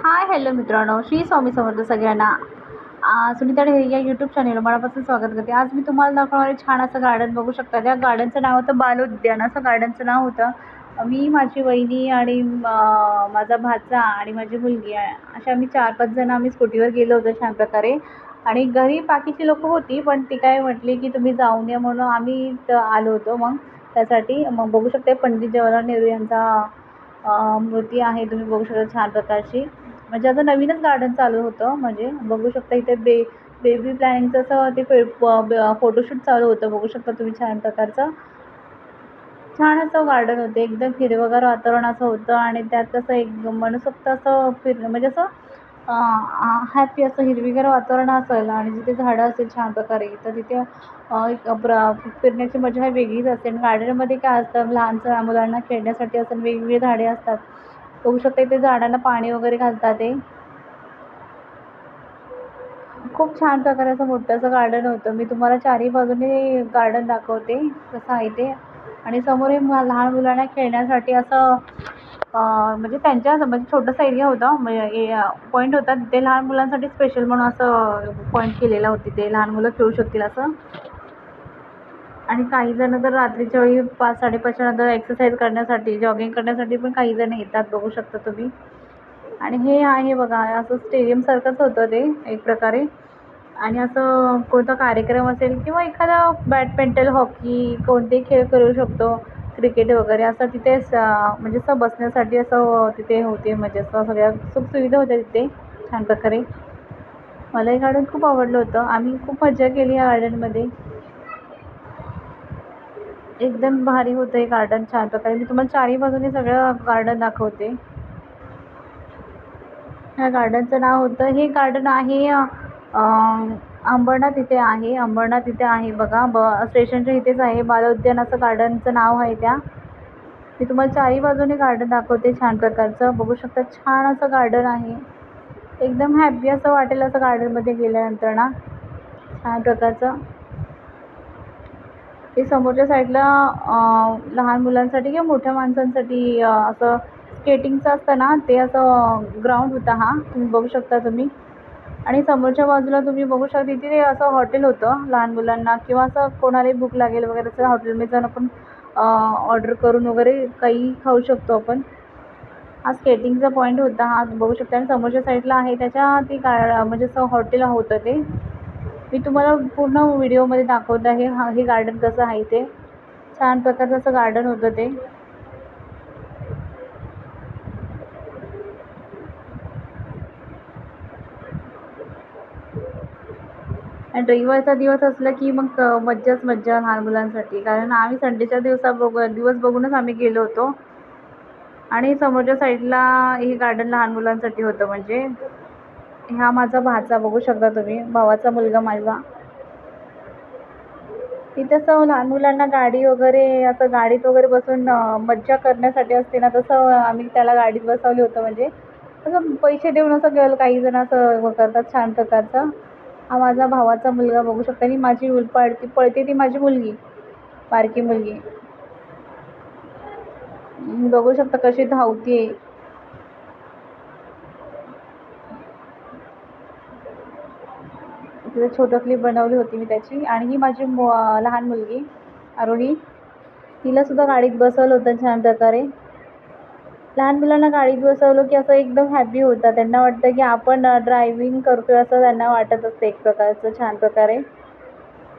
Hi hello मित्रांनो, श्री स्वामी समर्थ सगळ्यांना. सुनीता ढेरे या यूट्यूब चॅनलवर मनापासून स्वागत करते. आज मी तुम्हाला दाखवणार आहे छान असं गार्डन. बघू शकता, त्या गार्डनचं नाव होतं बालोद्यान, असं गार्डनचं नाव होतं. मी, माझी वहिनी आणि माझा भाचा आणि माझी मुलगी अशा आम्ही 4-5 जण आम्ही स्कूटीवर गेलो होतो छान प्रकारे. आणि घरी बाकीची लोकं होती, पण ती काय म्हटली की तुम्ही जाऊन या, म्हणून आम्ही आलो होतो मग त्यासाठी. मग बघू शकते पंडित जवाहरलाल नेहरू यांचा मूर्ती आहे, तुम्ही बघू शकता छान प्रकारची. म्हणजे आता नवीनच गार्डन चालू होतं. म्हणजे बघू शकता इथे बेबी प्लॅनिंगचं असं ते फोटोशूट चालू होतं. बघू शकता तुम्ही छान प्रकारचं. छान असं गार्डन होतं, एकदम हिरवंगार वातावरण असं होतं आणि त्यात कसं एक मनसोक्त असं म्हणजे असं हॅपी असं हिरवीगार वातावरण असेल आणि जिथे झाडं असेल छान प्रकारे, तर तिथे एक फिरण्याची मजा ही वेगळीच असते. आणि गार्डनमध्ये काय असतं, लहानसं मुलांना खेळण्यासाठी असं वेगवेगळी झाडे असतात. बघू शकता इथे झाडांना पाणी वगैरे घालतात ते. खूप छान प्रकारे असं मोठं असं गार्डन होतं. मी तुम्हाला चारही बाजूने गार्डन दाखवते कसं आहे ते. आणि समोर हे लहान मुलांना खेळण्यासाठी असं म्हणजे त्यांच्या म्हणजे छोटासा एरिया होता, म्हणजे पॉईंट होता तिथे लहान मुलांसाठी स्पेशल म्हणून असं पॉईंट केलेला होता. तिथे लहान मुलं खेळू शकतील असं. आणि काही जण तर रात्रीच्या वेळी 5-5:30 नंतर एक्सरसाइज करण्यासाठी, जॉगिंग करण्यासाठी पण काही जण येतात, बघू शकता तुम्ही. आणि हे आहे बघा, असं स्टेडियमसारखंच होतं ते एक प्रकारे. आणि असं कोणता कार्यक्रम असेल किंवा एखादा बॅडमिंटन, हॉकी कोणतेही खेळ करू शकतो, क्रिकेट वगैरे असं तिथे म्हणजे असं बसण्यासाठी असं तिथे होते. म्हणजे असं सगळ्या सुखसुविधा होत्या तिथे छान प्रकारे. मला हे गार्डन खूप आवडलं होतं. आम्ही खूप मजा केली या गार्डनमध्ये. एकदम भारी होतं हे गार्डन छान प्रकारे. मी तुम्हाला चारही बाजूने सगळं गार्डन दाखवते. ह्या गार्डनचं नाव होतं, हे गार्डन आहे अंबरनाथ इथे आहे. अंबरनाथ इथे आहे बघा, स्टेशनच्या इथेच आहे. बालोद्यान असं गार्डनचं नाव आहे त्या. मी तुम्हाला चारही बाजूने गार्डन दाखवते छान प्रकारचं. बघू शकता छान असं गार्डन आहे. एकदम हॅपी असं वाटेल असं गार्डनमध्ये गेल्यानंतर ना, छान प्रकारचं. ते समोरच्या साईडला लहान मुलांसाठी किंवा मोठ्या माणसांसाठी असं स्केटिंगचं असतं ना, ते असं ग्राउंड होता हा, तुम्ही बघू शकता तुम्ही. आणि समोरच्या बाजूला तुम्ही बघू शकता तिथे असं हॉटेल होतं लहान मुलांना, किंवा असं कोणालाही भूक लागेल वगैरे असं हॉटेलमध्ये जाऊन आपण ऑर्डर करून वगैरे काही खाऊ शकतो आपण. हा स्केटिंगचा पॉईंट होता हा, बघू शकता. आणि समोरच्या साईडला आहे त्याच्या ती म्हणजे असं हॉटेल होतं ते. मी तुम्हाला पूर्ण व्हिडिओमध्ये दाखवत आहे हे गार्डन कसं आहे ते. छान प्रकारचं असं गार्डन होतं ते. आणि रविवारचा दिवस असला की मग मज्जाच मज्जा लहान मुलांसाठी. कारण आम्ही संडेच्या दिवस बघूनच आम्ही गेलो होतो. आणि समोरच्या साईडला हे गार्डन लहान मुलांसाठी होतं. म्हणजे हा माझा भाचा, बघू शकता तुम्ही, भावाचा मुलगा माझा. तिथे असं लहान मुलांना गाडी वगैरे असं गाडीत वगैरे बसून मज्जा करण्यासाठी असते ना, तसं आम्ही त्याला गाडीत बसवलं होतं. म्हणजे असं पैसे देऊन असं गेलं, काही जण असं करतात छान प्रकारचं. हा माझा भावाचा मुलगा, बघू शकता. आणि माझी पळते ती माझी मुलगी, बारकी मुलगी. बघू शकता कशी धावते. तिथे छोटं क्लिप बनवली होती मी त्याची. आणि ही माझी लहान मुलगी आरोही, तिलासुद्धा गाडीत बसवलं होतं छान प्रकारे. लहान मुलांना गाडीत बसवलं की असं एकदम हॅपी होतात. त्यांना वाटतं की आपण ड्रायव्हिंग करतोय असं त्यांना वाटत असतं एक प्रकारचं छान प्रकारे.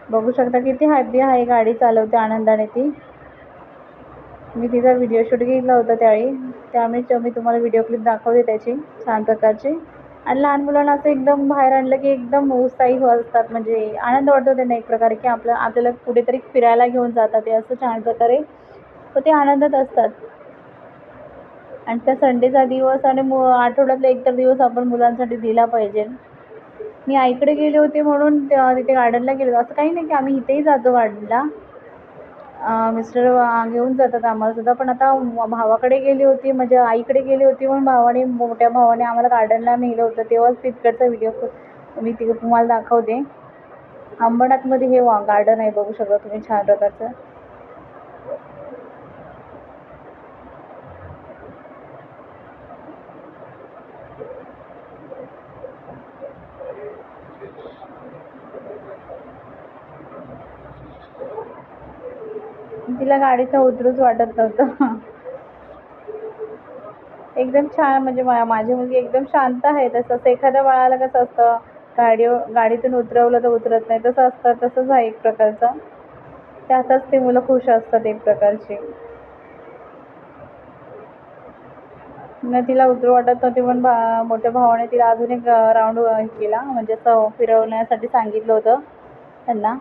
बघू शकता किती हॅपी आहे, गाडी चालवते आनंदाने ती. मी तिचा व्हिडिओ शूट घेतला होता त्यावेळी, त्यामुळे मी तुम्हाला व्हिडिओ क्लिप दाखवते त्याची छान प्रकारची. आणि लहान मुलांना असं एकदम बाहेर आणलं की एकदम उत्साही असतात. म्हणजे आनंद वाटतो त्यांना एक प्रकारे, की आपल्याला कुठेतरी फिरायला घेऊन जातात ते असं छान प्रकारे. तर ते आनंदात असतात. आणि त्या संडेचा दिवस आणि आठवड्यातला एक तर दिवस आपण मुलांसाठी दिला पाहिजे. मी आईकडे गेले होते म्हणून तिथे गार्डनला गेलो. असं काही नाही की आम्ही इथेही जातो गार्डनला, मिस्टर घेऊन जातात आम्हाला सुद्धा. पण आता भावाकडे गेली होती, म्हणजे आईकडे गेली होती, म्हणून मोठ्या भावाने आम्हाला गार्डनला नेलं होतं. तेव्हाच तिकडचा व्हिडिओ मी तुम्हाला दाखवते. अंबरनाथमध्ये हे गार्डन आहे, बघू शकता तुम्ही छान प्रकारचं. तिला गाडीतनं उतरूच वाटत नव्हतं. एकदम छान म्हणजे माझी मुलगी एकदम शांत आहे. तसंच एखाद्या बाळाला कसं असतं, गाडीतून उतरवलं तर उतरत नाही, तसं असतं. तसंच आहे एक प्रकारचं. त्यातच ती मुलं खुश असतात एक प्रकारची. मग तिला उतरू वाटत नव्हती, पण मोठ्या भावाने तिला अजून एक राऊंड केला, म्हणजे असं फिरवण्यासाठी सांगितलं होतं त्यांना.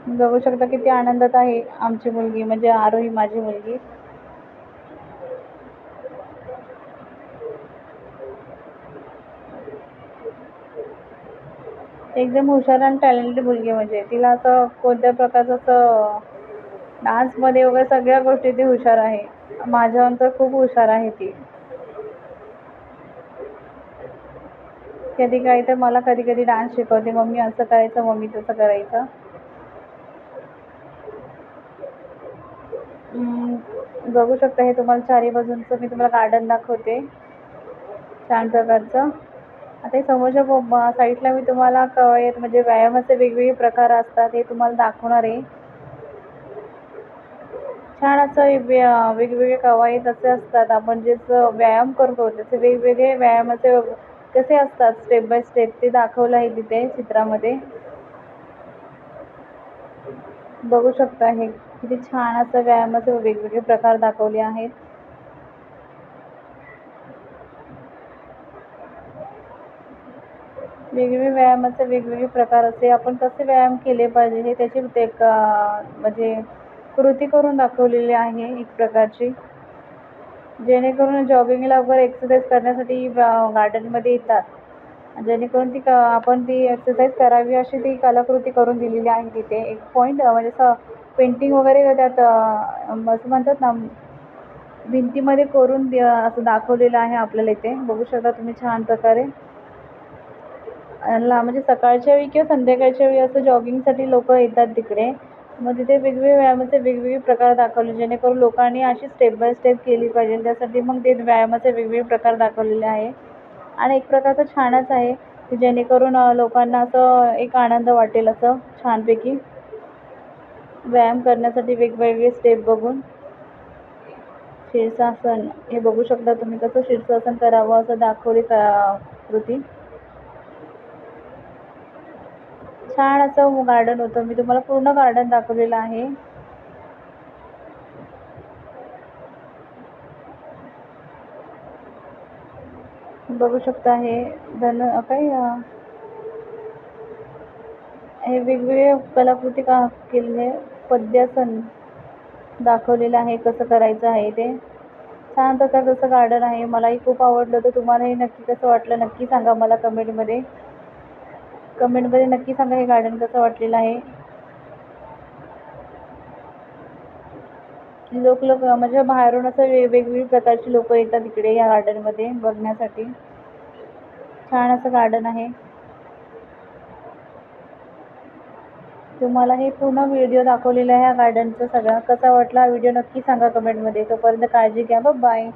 बघू शकता किती आनंदात आहे आमची मुलगी, म्हणजे आरोही माझी मुलगी. एकदम हुशार आणि टॅलेंटेड मुलगी, म्हणजे तिला असं कोणत्या प्रकारचं असं डान्समध्ये वगैरे सगळ्या गोष्टी ती हुशार आहे. माझ्याहून तर खूप हुशार आहे ती. कधी काही तर मला कधी कधी डान्स शिकवते, मम्मी असं करायचं, मम्मी तसं करायचं. बघू शकता, हे तुम्हाला चारी बाजूंचं मी तुम्हाला गार्डन दाखवते छान प्रकारचं. आता हे समोरच्या साईडला मी तुम्हाला कवायत म्हणजे व्यायामाचे वेगवेगळे प्रकार असतात हे तुम्हाला दाखवणार आहे. छान असं वेगवेगळे कवायत असे असतात, आपण जे व्यायाम करतो त्याचे वेगवेगळे व्यायामाचे कसे असतात स्टेप बाय स्टेप ते दाखवलं आहे तिथे चित्रामध्ये. बघू शकता हे किती छान असं व्यायामाचे वेगवेगळे प्रकार दाखवले आहेत. वेगवेगळे व्यायामाचे वेगवेगळे प्रकार असे आपण कसे व्यायाम केले पाहिजे हे त्याची म्हणजे कृती करून दाखवलेली आहे एक प्रकारची, जेणेकरून जॉगिंगला वगैरे एक्सरसाइज करण्यासाठी गार्डनमध्ये येतात, जेणेकरून आपण ती एक्सरसाइज करावी अशी ती कलाकृती करून दिलेली आहे तिथे. एक पॉईंट म्हणजे असं पेंटिंग वगैरे त्यात असं म्हणतात ना, भिंतीमध्ये करून असं दाखवलेलं आहे आपल्याला इथे. बघू शकता तुम्ही छान प्रकारे. म्हणजे सकाळच्या वेळी किंवा संध्याकाळच्या वेळी असं जॉगिंगसाठी लोक येतात तिकडे. मग तिथे वेगवेगळे व्यायामाचे वेगवेगळे प्रकार दाखवले, जेणेकरून लोकांनी अशी स्टेप बाय स्टेप केली पाहिजे. त्यासाठी मग ते व्यायामाचे वेगवेगळे प्रकार दाखवलेले आहे. आणि एक प्रकारचं छानच आहे की जेणेकरून लोकांना असं एक आनंद वाटेल असं छानपैकी व्यायाम करण्यासाठी वेगवेगळे स्टेप बघून. शीर्षासन हे बघू शकता तुम्ही कसं शीर्षासन करावं असं दाखवली कृती. छान असं गार्डन होतं, मी तुम्हाला पूर्ण गार्डन दाखवलेलं आहे. बघू शकता हे हे वेगवेगळे कलाकृती केलेले पद्यासन दाखवलेलं आहे, कसं करायचं आहे ते. छान प्रकारचं असं गार्डन आहे, मलाही खूप आवडलं. तर तुम्हालाही नक्की कसं वाटलं नक्की सांगा मला कमेंटमध्ये नक्की सांगा हे गार्डन कसं वाटलेलं आहे. लोक म्हणजे बाहेरून असं वेगवेगळी प्रकारची लोक येतात इकडे या गार्डनमध्ये बघण्यासाठी. छान असं गार्डन आहे. तुम्हाला हे पूर्ण व्हिडिओ दाखवलेला आहे या गार्डनचा सगळा. कसा वाटला व्हिडिओ नक्की सांगा कमेंटमध्ये. तोपर्यंत काळजी घ्या. बाय.